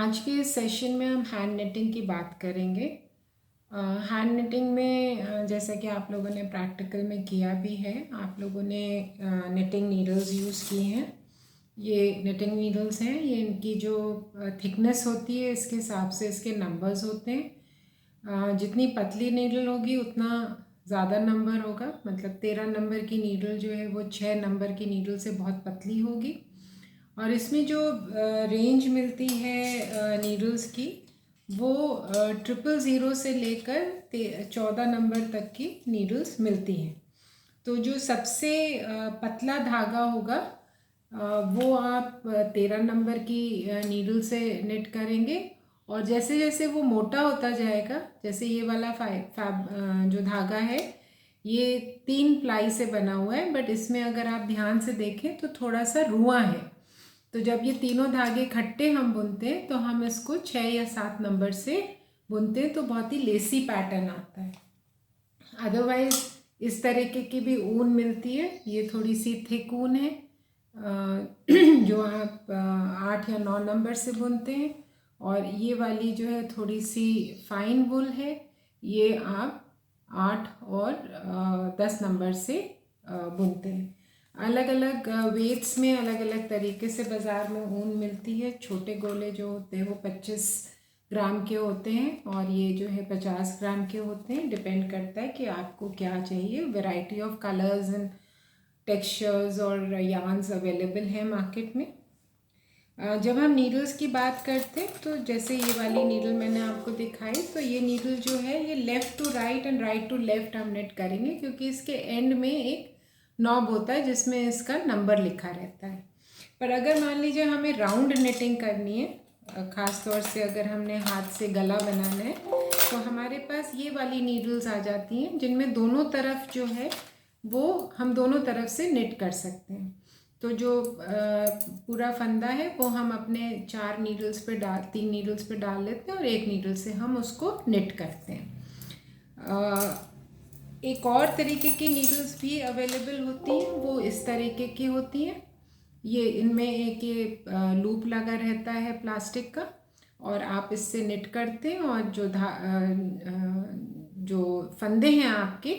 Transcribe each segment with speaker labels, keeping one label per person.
Speaker 1: आज के इस सेशन में हम हैंड निटिंग की बात करेंगे। हैंड निटिंग में जैसा कि आप लोगों ने प्रैक्टिकल में किया भी है, आप लोगों ने निटिंग नीडल्स यूज़ की हैं। ये निटिंग नीडल्स हैं, ये इनकी जो थिकनेस होती है इसके हिसाब से इसके नंबर्स होते हैं। जितनी पतली नीडल होगी उतना ज़्यादा नंबर होगा, मतलब 13 नंबर की नीडल जो है वो 6 नंबर की नीडल से बहुत पतली होगी। और इसमें जो रेंज मिलती है नीडल्स की वो 000 से लेकर 14 नंबर तक की नीडल्स मिलती हैं। तो जो सबसे पतला धागा होगा वो आप 13 नंबर की नीडल से निट करेंगे। और जैसे जैसे वो मोटा होता जाएगा, जैसे ये वाला जो धागा है ये 3 प्लाई से बना हुआ है, बट इसमें अगर आप ध्यान से देखें तो थोड़ा सा रुआं है। तो जब ये तीनों धागे इकट्ठे हम बुनते हैं तो हम इसको 6 या 7 नंबर से बुनते हैं, तो बहुत ही लेसी पैटर्न आता है। अदरवाइज इस तरीके की भी ऊन मिलती है, ये थोड़ी सी थिक ऊन है जो आप 8 या 9 नंबर से बुनते हैं। और ये वाली जो है थोड़ी सी फाइन वुल है, ये आप 8 और 10 नंबर से बुनते हैं। अलग अलग वेट्स में अलग अलग तरीके से बाज़ार में ऊन मिलती है। छोटे गोले जो होते हैं वो 25 ग्राम के होते हैं और ये जो है 50 ग्राम के होते हैं। डिपेंड करता है कि आपको क्या चाहिए। Variety of colours and textures और यार्न्स अवेलेबल है मार्केट में। जब हम नीडल्स की बात करते हैं तो जैसे ये वाली नीडल मैंने आपको दिखाई, तो ये नीडल जो है ये left to right and right to left हम नेट करेंगे, क्योंकि इसके एंड में एक नॉब होता है जिसमें इसका नंबर लिखा रहता है। पर अगर मान लीजिए हमें राउंड नेटिंग करनी है, ख़ास तौर से अगर हमने हाथ से गला बनाना है, तो हमारे पास ये वाली नीडल्स आ जाती हैं जिनमें दोनों तरफ जो है वो हम दोनों तरफ से निट कर सकते हैं। तो जो पूरा फंदा है वो हम अपने 3 नीडल्स पे डाल लेते हैं और एक नीडल से हम उसको निट करते हैं। एक और तरीके की नीडल्स भी अवेलेबल होती हैं, वो इस तरीके की होती हैं। ये इनमें एक ये लूप लगा रहता है प्लास्टिक का, और आप इससे निट करते हैं और जो फंदे हैं आपके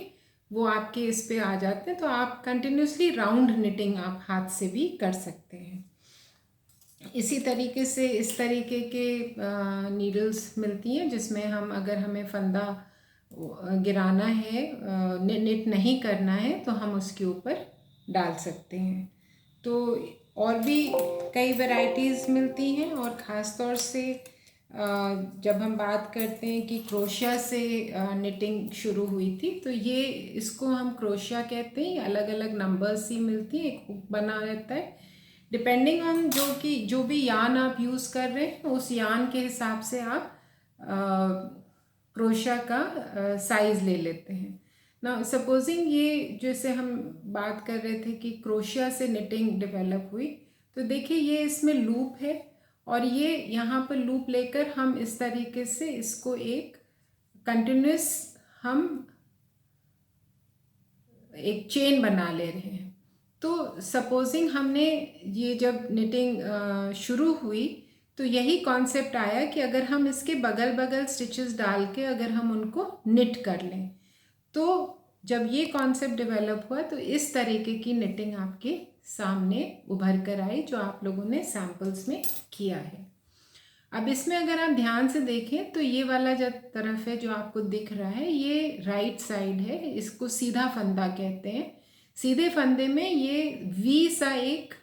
Speaker 1: वो आपके इस पे आ जाते हैं। तो आप कंटिन्यूसली राउंड निटिंग आप हाथ से भी कर सकते हैं। इसी तरीके से इस तरीके के नीडल्स मिलती हैं जिसमें हम अगर हमें फंदा गिराना है, निट नहीं करना है, तो हम उसके ऊपर डाल सकते हैं। तो और भी कई वैरायटीज़ मिलती हैं। और ख़ास तौर से जब हम बात करते हैं कि क्रोशिया से निटिंग शुरू हुई थी, तो ये इसको हम क्रोशिया कहते हैं। अलग अलग नंबर्स ही मिलती हैं, एक हुक बना रहता है। डिपेंडिंग ऑन जो भी यान आप यूज़ कर रहे हैं उस यान के हिसाब से आप क्रोशिया का साइज़ ले लेते हैं ना। सपोजिंग ये जैसे हम बात कर रहे थे कि क्रोशिया से निटिंग डेवलप हुई, तो देखिए ये इसमें लूप है और ये यहाँ पर लूप लेकर हम इस तरीके से इसको एक कंटिन्यूस हम एक चेन बना ले रहे हैं। तो सपोजिंग हमने ये जब निटिंग शुरू हुई तो यही कॉन्सेप्ट आया कि अगर हम इसके बगल बगल स्टिचेस डाल के अगर हम उनको निट कर लें, तो जब ये कॉन्सेप्ट डेवलप हुआ तो इस तरीके की निटिंग आपके सामने उभर कर आई, जो आप लोगों ने सैम्पल्स में किया है। अब इसमें अगर आप ध्यान से देखें तो ये वाला जो तरफ है जो आपको दिख रहा है ये राइट साइड है, इसको सीधा फंदा कहते हैं। सीधे फंदे में ये वी सा एक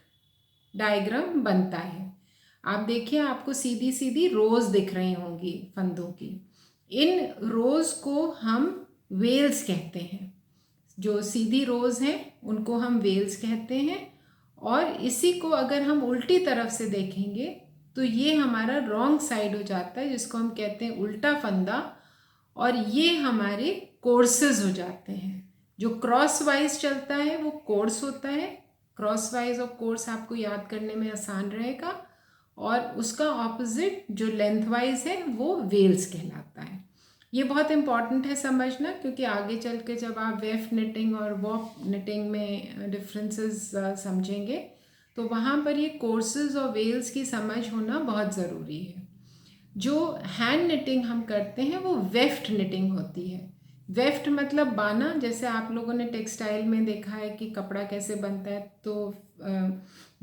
Speaker 1: डायग्राम बनता है। आप देखिए आपको सीधी सीधी रोज दिख रही होंगी फंदों की। इन रोज को हम वेल्स कहते हैं। जो सीधी रोज हैं उनको हम वेल्स कहते हैं। और इसी को अगर हम उल्टी तरफ से देखेंगे तो ये हमारा रॉन्ग साइड हो जाता है, जिसको हम कहते हैं उल्टा फंदा। और ये हमारे कोर्सेज हो जाते हैं। जो क्रॉस वाइज चलता है वो कोर्स होता है। क्रॉस वाइज और कोर्स आपको याद करने में आसान रहेगा। और उसका ऑपोजिट जो लेंथ वाइज है वो वेल्स कहलाता है। ये बहुत इम्पॉर्टेंट है समझना, क्योंकि आगे चल के जब आप वेफ निटिंग और वॉप निटिंग में डिफरेंसेस समझेंगे तो वहाँ पर ये कोर्सेज और वेल्स की समझ होना बहुत ज़रूरी है। जो हैंड निटिंग हम करते हैं वो वेफ्ट निटिंग होती है। वेफ्ट मतलब बाना, जैसे आप लोगों ने टेक्सटाइल में देखा है कि कपड़ा कैसे बनता है, तो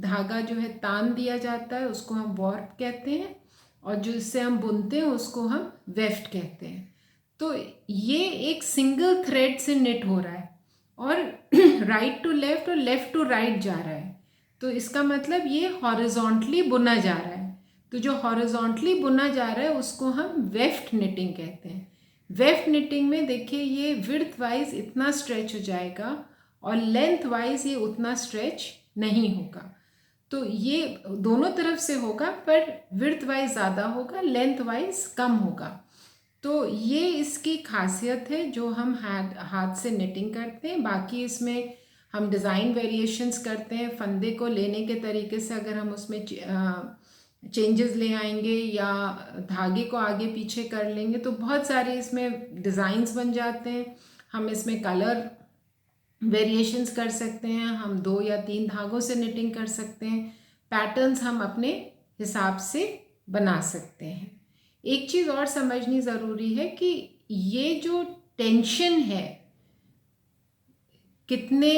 Speaker 1: धागा जो है तान दिया जाता है, उसको हम वॉर्प कहते हैं, और जो इससे हम बुनते हैं उसको हम वेफ्ट कहते हैं। तो ये एक सिंगल थ्रेड से निट हो रहा है और राइट टू लेफ्ट और लेफ्ट टू राइट जा रहा है, तो इसका मतलब ये हॉरिजॉन्टली बुना जा रहा है। तो जो हॉरिजॉन्टली बुना जा रहा है उसको हम वेफ्ट निटिंग कहते हैं। वेफ्ट निटिंग में देखिए ये विड्थ वाइज इतना स्ट्रेच हो जाएगा और लेंथ वाइज ये उतना स्ट्रेच नहीं होगा। तो ये दोनों तरफ से होगा, पर विड्थ वाइज ज़्यादा होगा, लेंथ वाइज कम होगा। तो ये इसकी खासियत है जो हम हाथ से निटिंग करते हैं। बाकी इसमें हम डिज़ाइन वेरिएशंस करते हैं, फंदे को लेने के तरीके से अगर हम उसमें चेंजेस ले आएंगे या धागे को आगे पीछे कर लेंगे तो बहुत सारे इसमें डिज़ाइंस बन जाते हैं। हम इसमें कलर वेरिएशंस कर सकते हैं, हम 2 या 3 धागों से निटिंग कर सकते हैं, पैटर्न्स हम अपने हिसाब से बना सकते हैं। एक चीज़ और समझनी ज़रूरी है कि ये जो टेंशन है, कितने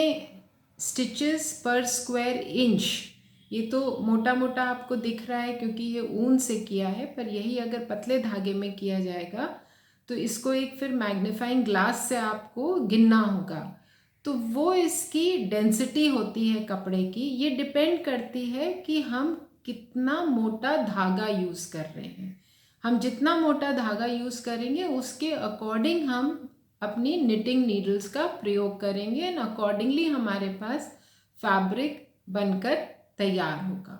Speaker 1: स्टिचेस पर स्क्वायर इंच, ये तो मोटा मोटा आपको दिख रहा है क्योंकि ये ऊन से किया है, पर यही अगर पतले धागे में किया जाएगा तो इसको एक फिर मैग्नीफाइंग ग्लास से आपको गिनना होगा। तो वो इसकी डेंसिटी होती है कपड़े की, ये डिपेंड करती है कि हम कितना मोटा धागा यूज़ कर रहे हैं। हम जितना मोटा धागा यूज़ करेंगे उसके अकॉर्डिंग हम अपनी निटिंग नीडल्स का प्रयोग करेंगे एंड अकॉर्डिंगली हमारे पास फैब्रिक बनकर तैयार होगा।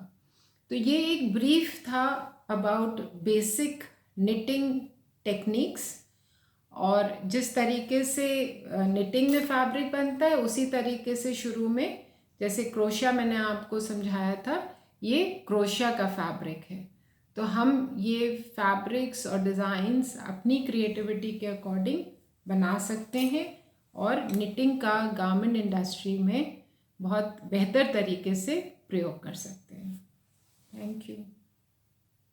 Speaker 1: तो ये एक ब्रीफ था अबाउट बेसिक निटिंग टेक्निक्स, और जिस तरीके से निटिंग में फैब्रिक बनता है उसी तरीके से शुरू में जैसे क्रोशिया मैंने आपको समझाया था, ये क्रोशिया का फैब्रिक है। तो हम ये फैब्रिक्स और डिज़ाइंस अपनी क्रिएटिविटी के अकॉर्डिंग बना सकते हैं और निटिंग का गारमेंट इंडस्ट्री में बहुत बेहतर तरीके से प्रयोग कर सकते हैं। Thank you.